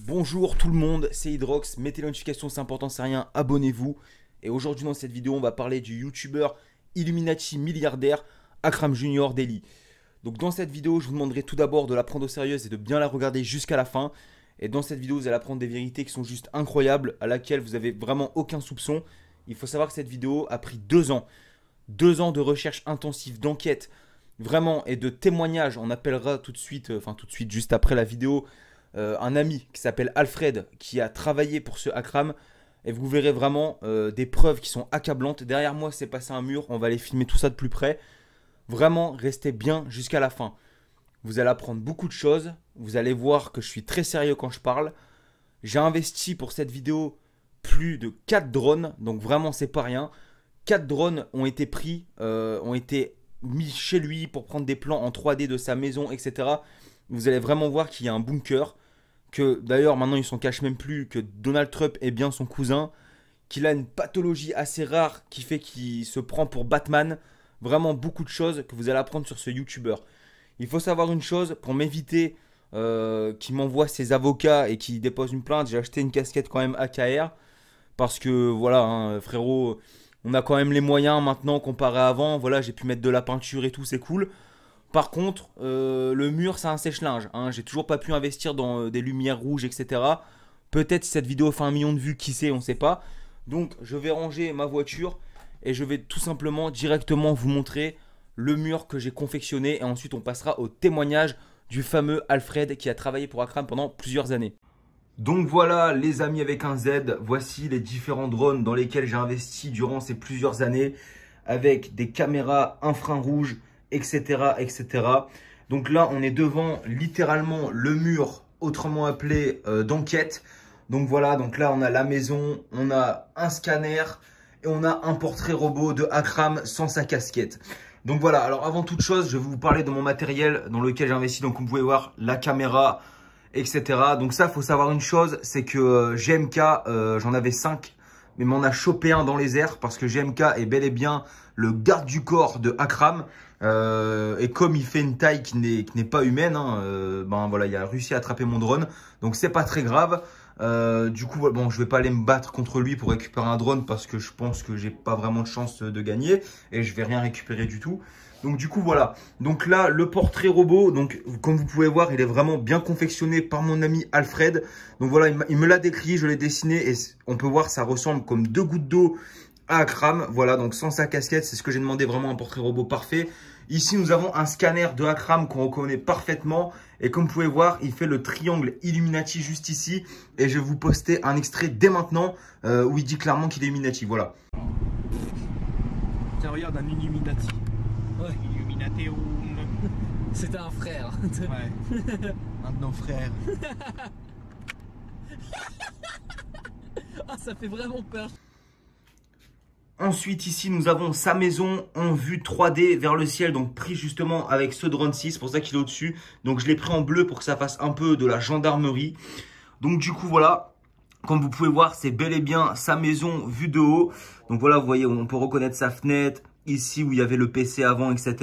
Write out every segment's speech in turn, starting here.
Bonjour tout le monde, c'est Hydrox, mettez la notification, c'est important, c'est rien, abonnez-vous. Et aujourd'hui dans cette vidéo, on va parler du youtubeur Illuminati milliardaire Akram Junior Daily. Donc dans cette vidéo, je vous demanderai tout d'abord de la prendre au sérieux et de bien la regarder jusqu'à la fin. Et dans cette vidéo, vous allez apprendre des vérités qui sont juste incroyables, à laquelle vous avez vraiment aucun soupçon. Il faut savoir que cette vidéo a pris 2 ans. 2 ans de recherche intensive, d'enquête, vraiment, et de témoignages. On appellera tout de suite, juste après la vidéo, un ami qui s'appelle Alfred, qui a travaillé pour ce Akram. Et vous verrez vraiment des preuves qui sont accablantes. Derrière moi, c'est passé un mur. On va aller filmer tout ça de plus près. Vraiment, restez bien jusqu'à la fin. Vous allez apprendre beaucoup de choses. Vous allez voir que je suis très sérieux quand je parle. J'ai investi pour cette vidéo plus de 4 drones. Donc vraiment, c'est pas rien. 4 drones ont été pris, ont été mis chez lui pour prendre des plans en 3D de sa maison, etc. Vous allez vraiment voir qu'il y a un bunker. Que d'ailleurs, maintenant, il s'en cache même plus. Que Donald Trump est bien son cousin. Qu'il a une pathologie assez rare qui fait qu'il se prend pour Batman. Vraiment beaucoup de choses que vous allez apprendre sur ce YouTuber. Il faut savoir une chose, pour m'éviter qu'il m'envoie ses avocats et qu'il dépose une plainte, j'ai acheté une casquette quand même AKR. Parce que voilà, hein, frérot, on a quand même les moyens maintenant comparé à avant. Voilà, j'ai pu mettre de la peinture et tout, c'est cool. Par contre, le mur, c'est un sèche-linge. Hein. J'ai toujours pas pu investir dans des lumières rouges, etc. Peut-être si cette vidéo fait 1 million de vues, qui sait, on sait pas. Donc, je vais ranger ma voiture et je vais tout simplement directement vous montrer le mur que j'ai confectionné. Et ensuite, on passera au témoignage du fameux Alfred qui a travaillé pour Akram pendant plusieurs années. Donc voilà les amis avec un Z, voici les différents drones dans lesquels j'ai investi durant ces plusieurs années avec des caméras infrarouges, etc., etc. Donc là, on est devant littéralement le mur, autrement appelé d'enquête. Donc voilà, donc là, on a la maison, on a un scanner et on a un portrait robot de Akram sans sa casquette. Donc voilà, alors avant toute chose, je vais vous parler de mon matériel dans lequel j'ai investi. Donc vous pouvez voir la caméra, etc. Donc ça, il faut savoir une chose, c'est que GMK, j'en avais 5. Mais m'en a chopé un dans les airs parce que GMK est bel et bien le garde du corps de Akram. Et comme il fait une taille qui n'est pas humaine, hein, ben voilà, il a réussi à attraper mon drone. Donc c'est pas très grave. Du coup, bon, je vais pas aller me battre contre lui pour récupérer un drone parce que je pense que j'ai pas vraiment de chance de gagner et je vais rien récupérer du tout. Donc du coup voilà, donc là le portrait robot, donc comme vous pouvez voir il est vraiment bien confectionné par mon ami Alfred. Donc voilà, il me l'a décrit, je l'ai dessiné et on peut voir ça ressemble comme 2 gouttes d'eau à Akram. Voilà, donc sans sa casquette, c'est ce que j'ai demandé, vraiment un portrait robot parfait. Ici nous avons un scanner de Akram qu'on reconnaît parfaitement et comme vous pouvez voir il fait le triangle Illuminati juste ici. Et je vais vous poster un extrait dès maintenant où il dit clairement qu'il est Illuminati, voilà. Tiens regarde, un Illuminati. Ouais. Illuminateum. C'était un frère. Ouais. Un de nos frères. Ah, ça fait vraiment peur. Ensuite, ici, nous avons sa maison en vue 3D vers le ciel, donc pris justement avec ce drone 6, c'est pour ça qu'il est au-dessus. Donc, je l'ai pris en bleu pour que ça fasse un peu de la gendarmerie. Donc, du coup, voilà, comme vous pouvez voir, c'est bel et bien sa maison vue de haut. Donc, voilà, vous voyez, on peut reconnaître sa fenêtre, ici où il y avait le PC avant, etc.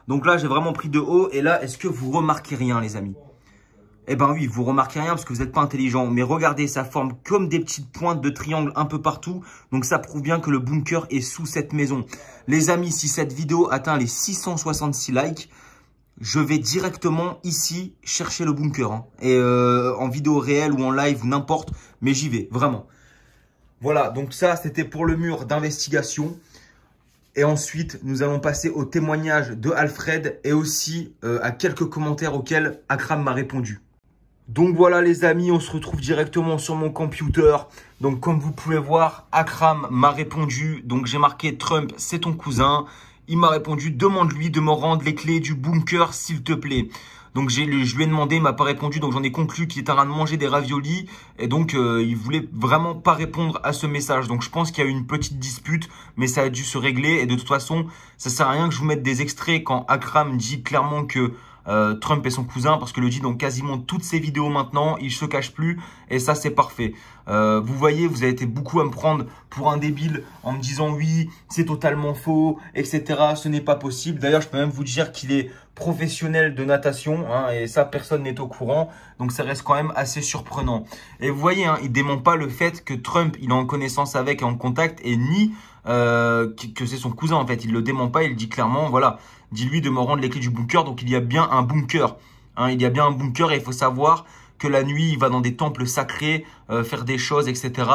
Donc là, j'ai vraiment pris de haut. Et là, est-ce que vous remarquez rien, les amis? Eh ben oui, vous remarquez rien parce que vous n'êtes pas intelligent. Mais regardez, ça forme comme des petites pointes de triangle un peu partout. Donc ça prouve bien que le bunker est sous cette maison. Les amis, si cette vidéo atteint les 666 likes, je vais directement ici chercher le bunker. Hein. Et en vidéo réelle ou en live ou n'importe, mais j'y vais, vraiment. Voilà, donc ça c'était pour le mur d'investigation. Et ensuite, nous allons passer au témoignage de Alfred et aussi à quelques commentaires auxquels Akram m'a répondu. Donc voilà les amis, on se retrouve directement sur mon computer. Donc comme vous pouvez voir, Akram m'a répondu. Donc j'ai marqué Trump, c'est ton cousin. Il m'a répondu, demande-lui de me rendre les clés du bunker s'il te plaît. Donc je lui ai demandé, il m'a pas répondu. Donc j'en ai conclu qu'il était en train de manger des raviolis. Et donc il voulait vraiment pas répondre à ce message. Donc je pense qu'il y a eu une petite dispute, mais ça a dû se régler. Et de toute façon, ça sert à rien que je vous mette des extraits quand Akram dit clairement que Trump et son cousin, parce que le dit dans quasiment toutes ses vidéos maintenant, il se cache plus, et ça c'est parfait. Vous voyez, vous avez été beaucoup à me prendre pour un débile en me disant oui, c'est totalement faux, etc. Ce n'est pas possible. D'ailleurs, je peux même vous dire qu'il est professionnel de natation, hein, et ça personne n'est au courant, donc ça reste quand même assez surprenant. Et vous voyez, hein, il dément pas le fait que Trump, il est en connaissance avec et en contact, et ni que c'est son cousin en fait. Il le dément pas, il dit clairement, voilà, dis-lui de me rendre les clés du bunker. Donc il y a bien un bunker, hein, il y a bien un bunker, et il faut savoir que la nuit, il va dans des temples sacrés, faire des choses, etc.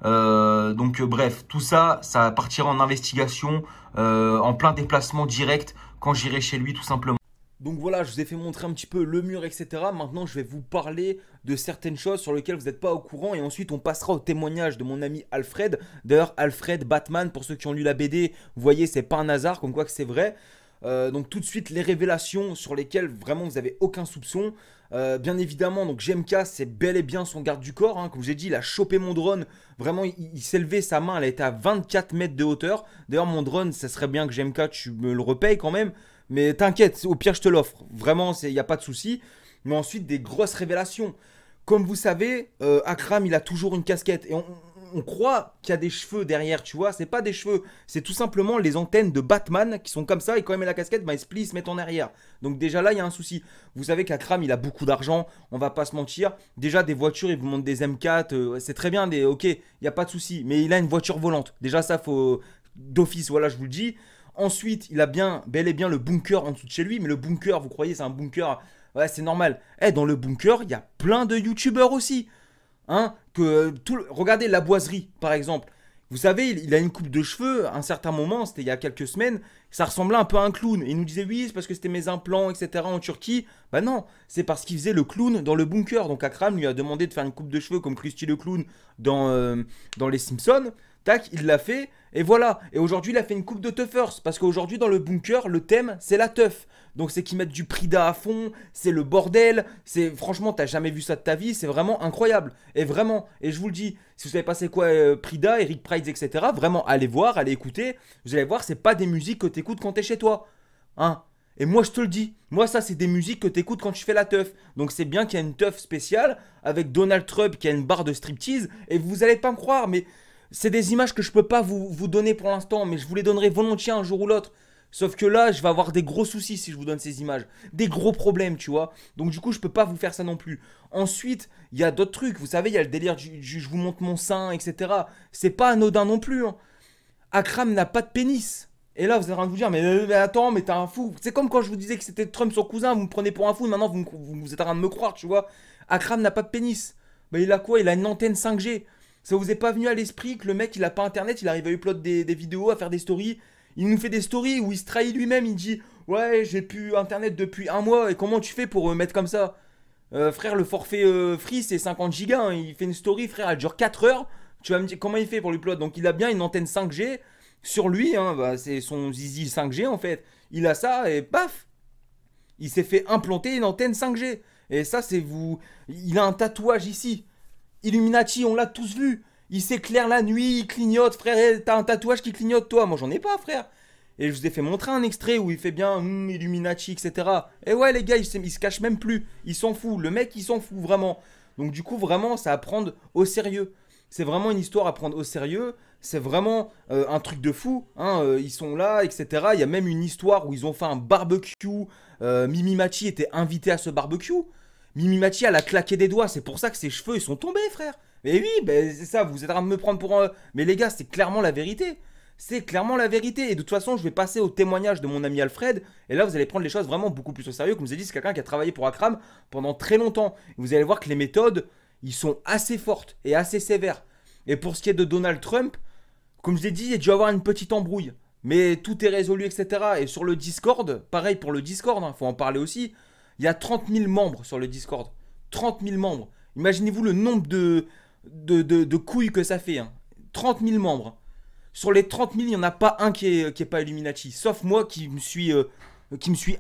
Bref, tout ça, ça partira en investigation, en plein déplacement direct, quand j'irai chez lui, tout simplement. Donc voilà, je vous ai fait montrer un petit peu le mur, etc. Maintenant, je vais vous parler de certaines choses sur lesquelles vous n'êtes pas au courant. Et ensuite, on passera au témoignage de mon ami Alfred. D'ailleurs, Alfred Batman, pour ceux qui ont lu la BD, vous voyez, c'est pas un hasard, comme quoi que c'est vrai. Donc tout de suite, les révélations sur lesquelles vraiment vous n'avez aucun soupçon. Bien évidemment, donc GMK, c'est bel et bien son garde du corps, hein. Comme je l'ai dit, il a chopé mon drone. Vraiment, il s'est levé, sa main, elle a été à 24 mètres de hauteur. D'ailleurs, mon drone, ça serait bien que GMK, tu me le repayes quand même. Mais t'inquiète, au pire, je te l'offre. Vraiment, il n'y a pas de souci. Mais ensuite, des grosses révélations. Comme vous savez, Akram, il a toujours une casquette. Et on croit qu'il y a des cheveux derrière, tu vois. C'est pas des cheveux. C'est tout simplement les antennes de Batman qui sont comme ça. Et quand il met la casquette, bah, il se plie, il se met en arrière. Donc déjà là, il y a un souci. Vous savez qu'Akram, il a beaucoup d'argent. On va pas se mentir. Déjà, des voitures, il vous montre des M4. C'est très bien. Ok, il n'y a pas de souci. Mais il a une voiture volante. Déjà, ça, faut... D'office, voilà, je vous le dis. Ensuite, il a bien, bel et bien le bunker en dessous de chez lui. Mais le bunker, vous croyez, c'est un bunker? Ouais, c'est normal. Eh, dans le bunker, il y a plein de youtubeurs aussi. Hein, regardez la boiserie, par exemple. Vous savez, il a une coupe de cheveux. À un certain moment, c'était il y a quelques semaines, ça ressemblait un peu à un clown. Et il nous disait, oui, c'est parce que c'était mes implants, etc. en Turquie. Bah non, c'est parce qu'il faisait le clown dans le bunker. Donc Akram lui a demandé de faire une coupe de cheveux comme Krusty le clown dans les Simpsons. Tac, il l'a fait, et voilà. Et aujourd'hui, il a fait une coupe de toughers, parce qu'aujourd'hui, dans le bunker, le thème, c'est la teuf. Donc, c'est qu'ils mettent du Prida à fond, c'est le bordel. Franchement, t'as jamais vu ça de ta vie, c'est vraiment incroyable. Et vraiment, et je vous le dis, si vous savez pas c'est quoi Prida, Eric Prydz, etc., vraiment, allez voir, allez écouter. Vous allez voir, c'est pas des musiques que t'écoutes quand t'es chez toi. Hein. Et moi, je te le dis, moi, ça, c'est des musiques que t'écoutes quand tu fais la teuf. Donc, c'est bien qu'il y a une teuf spéciale, avec Donald Trump qui a une barre de striptease, et vous allez pas me croire, mais... C'est des images que je peux pas vous donner pour l'instant, mais je vous les donnerai volontiers un jour ou l'autre. Sauf que là, je vais avoir des gros soucis si je vous donne ces images. Des gros problèmes, tu vois. Donc du coup, je peux pas vous faire ça non plus. Ensuite, il y a d'autres trucs. Vous savez, il y a le délire du je vous montre mon sein, etc. C'est pas anodin non plus. Hein. Akram n'a pas de pénis. Et là, vous êtes en train de vous dire, mais attends, mais t'es un fou. C'est comme quand je vous disais que c'était Trump son cousin, vous me prenez pour un fou, maintenant vous êtes en train de me croire, tu vois. Akram n'a pas de pénis. Mais il a quoi? Il a une antenne 5G. Ça vous est pas venu à l'esprit que le mec, il a pas internet, il arrive à upload des vidéos, à faire des stories. Il nous fait des stories où il se trahit lui-même, il dit « Ouais, j'ai plus internet depuis un mois, et comment tu fais pour mettre comme ça ?» Frère, le forfait free, c'est 50 gigas, hein. Il fait une story, frère, elle dure 4 heures. Tu vas me dire comment il fait pour l'upload. Donc il a bien une antenne 5G sur lui, hein. Bah, c'est son zizi 5G en fait. Il a ça, et paf, il s'est fait implanter une antenne 5G. Et ça, c'est vous... Il a un tatouage ici. Illuminati, on l'a tous vu. Il s'éclaire la nuit, il clignote. Frère, t'as un tatouage qui clignote, toi. Moi, j'en ai pas, frère. Et je vous ai fait montrer un extrait où il fait bien Illuminati, etc. Et ouais, les gars, il se cache même plus. Il s'en fout. Le mec, il s'en fout vraiment. Donc, du coup, vraiment, c'est à prendre au sérieux. C'est vraiment une histoire à prendre au sérieux. C'est vraiment un truc de fou. Hein. Ils sont là, etc. Il y a même une histoire où ils ont fait un barbecue. Mimi Mati était invité à ce barbecue. Mimi Mati, elle a claqué des doigts. C'est pour ça que ses cheveux, ils sont tombés, frère. Mais oui, ben, c'est ça. Vous êtes en train de me prendre pour un... Mais les gars, c'est clairement la vérité. C'est clairement la vérité. Et de toute façon, je vais passer au témoignage de mon ami Alfred. Et là, vous allez prendre les choses vraiment beaucoup plus au sérieux. Comme je vous ai dit, c'est quelqu'un qui a travaillé pour Akram pendant très longtemps. Vous allez voir que les méthodes, ils sont assez fortes et assez sévères. Et pour ce qui est de Donald Trump, comme je l'ai dit, il y a dû avoir une petite embrouille. Mais tout est résolu, etc. Et sur le Discord, pareil pour le Discord, hein, faut en parler aussi. Il y a 30 000 membres sur le Discord. 30 000 membres. Imaginez-vous le nombre de couilles que ça fait. Hein. 30 000 membres. Sur les 30 000, il n'y en a pas un qui est pas Illuminati. Sauf moi qui me suis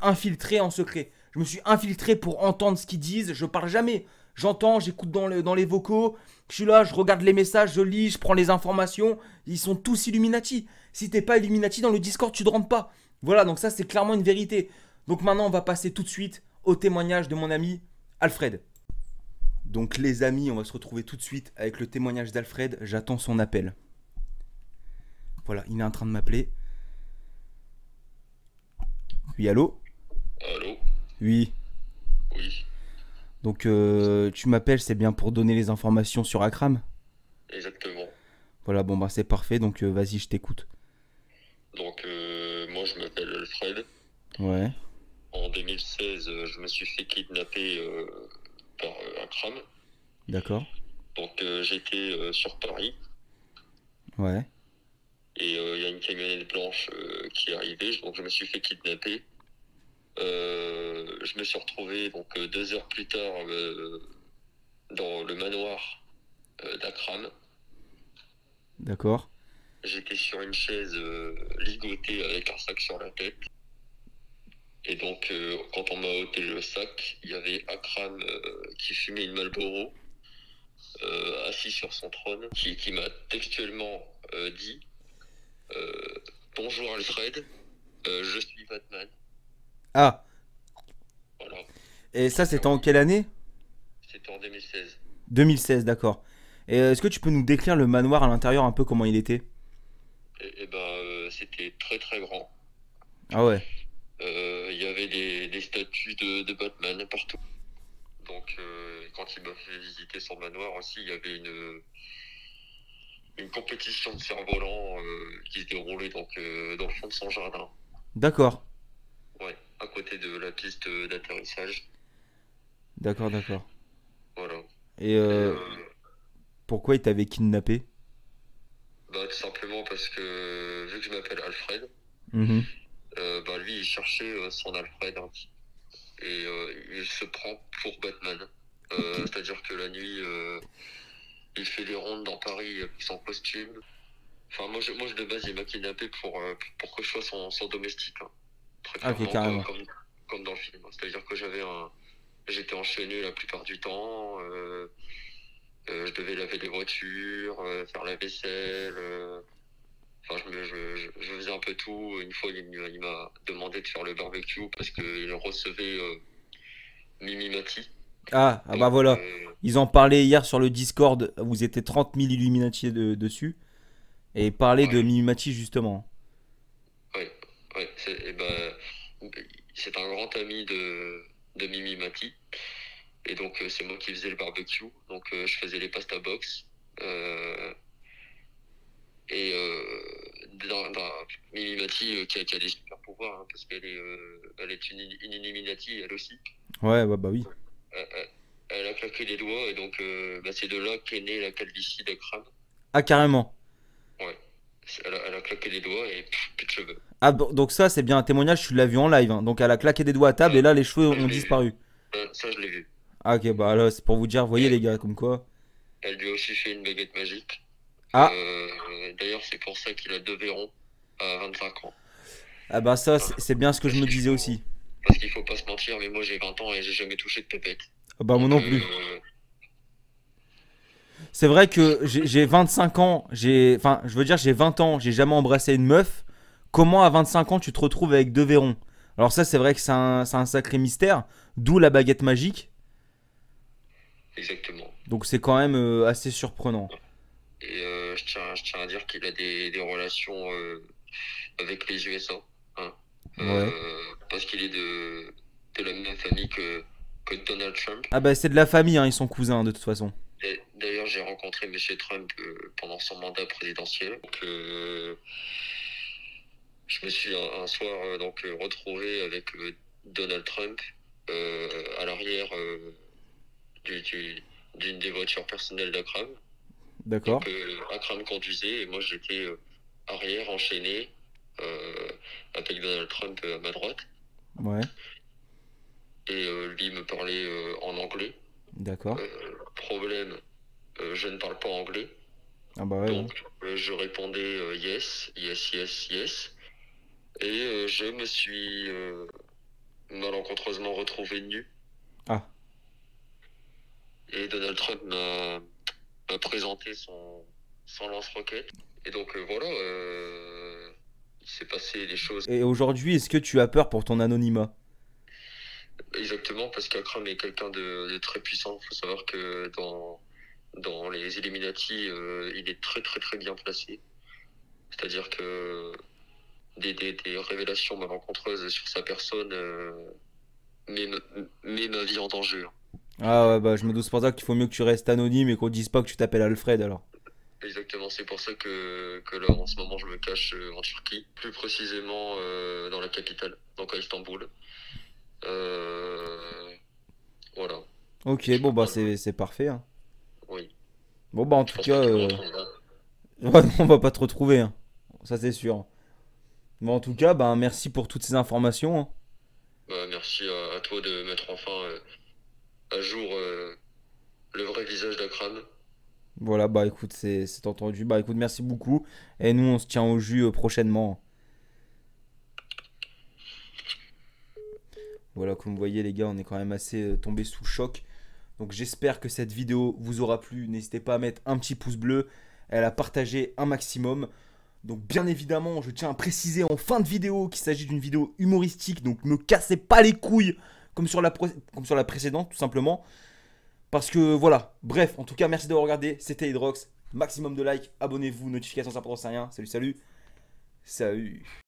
infiltré en secret. Je me suis infiltré pour entendre ce qu'ils disent. Je parle jamais. J'entends, j'écoute dans les vocaux. Je suis là, je regarde les messages, je lis, je prends les informations. Ils sont tous Illuminati. Si t'es pas Illuminati dans le Discord, tu ne rentres pas. Voilà, donc ça c'est clairement une vérité. Donc maintenant, on va passer tout de suite au témoignage de mon ami Alfred. Donc les amis, on va se retrouver tout de suite avec le témoignage d'Alfred. J'attends son appel. Voilà, il est en train de m'appeler. Oui, allô? Allô? Oui. Oui, Donc tu m'appelles, c'est bien pour donner les informations sur Akram? exactement. Voilà, bon bah c'est parfait, donc vas-y, je t'écoute. Donc, moi, je m'appelle Alfred. Ouais, En 2016, je me suis fait kidnapper par Akram. d'accord. Donc, j'étais sur Paris Ouais, et il y a une camionnette blanche qui est arrivée. Donc, je me suis fait kidnapper. Je me suis retrouvé donc 2 heures plus tard dans le manoir d'Akram. d'accord. J'étais sur une chaise ligotée avec un sac sur la tête. Et donc, quand on m'a ôté le sac, il y avait Akram qui fumait une Marlboro, assis sur son trône, qui m'a textuellement dit Bonjour Alfred, je suis Batman. Ah, Voilà, et ça c'était en quelle année? c'était en 2016. 2016, d'accord. Et est-ce que tu peux nous décrire le manoir à l'intérieur un peu comment il était? Et ben, c'était très très grand. Ah ouais, Il y avait des statues de Batman partout. Donc, quand il m'a fait visiter son manoir aussi, il y avait une compétition de cerf-volant qui se déroulait donc, dans le fond de son jardin. d'accord. Ouais, à côté de la piste d'atterrissage. D'accord, d'accord. Voilà. Et Et, pourquoi il t'avait kidnappé? bah, tout simplement parce que, vu que je m'appelle Alfred, Mhm. bah, lui, il cherchait son Alfred, hein. Et il se prend pour Batman. C'est-à-dire que la nuit, il fait des rondes dans Paris avec son costume. Enfin, moi, de base, il m'a kidnappé pour que je sois son domestique, hein. Très Ah, ok, clairement, carrément. comme dans le film. C'est-à-dire que j'étais enchaîné la plupart du temps. Je devais laver les voitures, faire la vaisselle. Enfin, je faisais un peu tout. Une fois, il m'a demandé de faire le barbecue parce qu'il recevait Mimi Mati. Ah bah Donc, voilà. Ils en parlaient hier sur le Discord. Vous étiez 30 000 Illuminati dessus. Et ils parlaient de ouais, Mimimati justement. ouais, ouais. C'est un grand ami de Mimi Mati. Et donc, c'est moi qui faisais le barbecue. Donc, je faisais les pasta box. Et Mimi Mati qui a des super pouvoirs, hein, parce elle est une Illuminati, elle aussi. Ouais, bah oui. Elle a claqué les doigts, et donc bah, c'est de là qu'est née la calvitie d'Akram. Ah, carrément. Ouais. Elle a claqué les doigts et plus de cheveux. Ah, donc ça, c'est bien un témoignage. Tu l'as vu en live, hein. Donc elle a claqué des doigts à table et là, les cheveux Ça, je ont l'ai vu. disparu. Ça, je l'ai vu. Ah, ok, bah là, c'est pour vous dire, voyez Et les gars, comme quoi. elle lui a aussi fait une baguette magique. Ah, D'ailleurs, c'est pour ça qu'il a 2 verrons à 25 ans. ah bah ça, Hein. c'est bien ce que je Parce me qu'il disais faut, aussi. parce qu'il faut pas se mentir, mais moi j'ai 20 ans et j'ai jamais touché de pépette. Ah bah moi Donc, non plus. C'est vrai que j'ai 25 ans, enfin, je veux dire, j'ai 20 ans, j'ai jamais embrassé une meuf. Comment à 25 ans tu te retrouves avec deux verrons? Alors ça, c'est vrai que c'est un sacré mystère, d'où la baguette magique. exactement. Donc c'est quand même assez surprenant. Et je tiens à dire qu'il a des relations avec les USA. Hein. Ouais. Parce qu'il est de la même famille que Donald Trump. Ah bah c'est de la famille, hein, ils sont cousins de toute façon. D'ailleurs, j'ai rencontré M. Trump pendant son mandat présidentiel. Donc, je me suis un soir donc retrouvé avec Donald Trump à l'arrière d'une des voitures personnelles d'Akram. D'accord. Donc, Akram conduisait et moi j'étais arrière enchaîné avec Donald Trump à ma droite. Ouais. Et lui me parlait en anglais. D'accord. Problème, je ne parle pas anglais. Ah bah ouais. Donc, je répondais yes, yes, yes, yes. Et je me suis malencontreusement retrouvé nu. Ah. Et Donald Trump m'a présenté son lance-roquette. Et donc, voilà, il s'est passé des choses. Et aujourd'hui, est-ce que tu as peur pour ton anonymat? Il Exactement, parce qu'Akram est quelqu'un de très puissant. Il faut savoir que dans les Illuminati, il est très très très bien placé. C'est-à-dire que des révélations malencontreuses sur sa personne met, met ma vie en danger. Ah ouais, bah je me doute, c'est pour ça qu'il faut mieux que tu restes anonyme et qu'on dise pas que tu t'appelles Alfred alors. Exactement, c'est pour ça que là, en ce moment, je me cache en Turquie, plus précisément dans la capitale, donc à Istanbul. Euh, voilà. Ok, bon bah c'est parfait, hein. Oui. Bon bah en Je tout pense cas, pas qu'il me retrouvera. ouais, non, on va pas te retrouver, hein. Ça c'est sûr. Bon en tout cas, bah merci pour toutes ces informations, hein. Merci à toi de mettre enfin à jour le vrai visage d'Akram. Voilà, bah écoute, c'est entendu. Bah écoute, merci beaucoup. Et nous, on se tient au jus prochainement. Voilà, comme vous voyez les gars, on est quand même assez tombé sous le choc. Donc j'espère que cette vidéo vous aura plu. N'hésitez pas à mettre un petit pouce bleu et à la partager un maximum. Donc bien évidemment, je tiens à préciser en fin de vidéo qu'il s'agit d'une vidéo humoristique. Donc ne cassez pas les couilles comme sur la précédente, tout simplement. Parce que voilà, bref, en tout cas, merci d'avoir regardé. C'était Hydrox. Maximum de likes, abonnez-vous, notifications, ça prend rien. Salut, salut. Salut.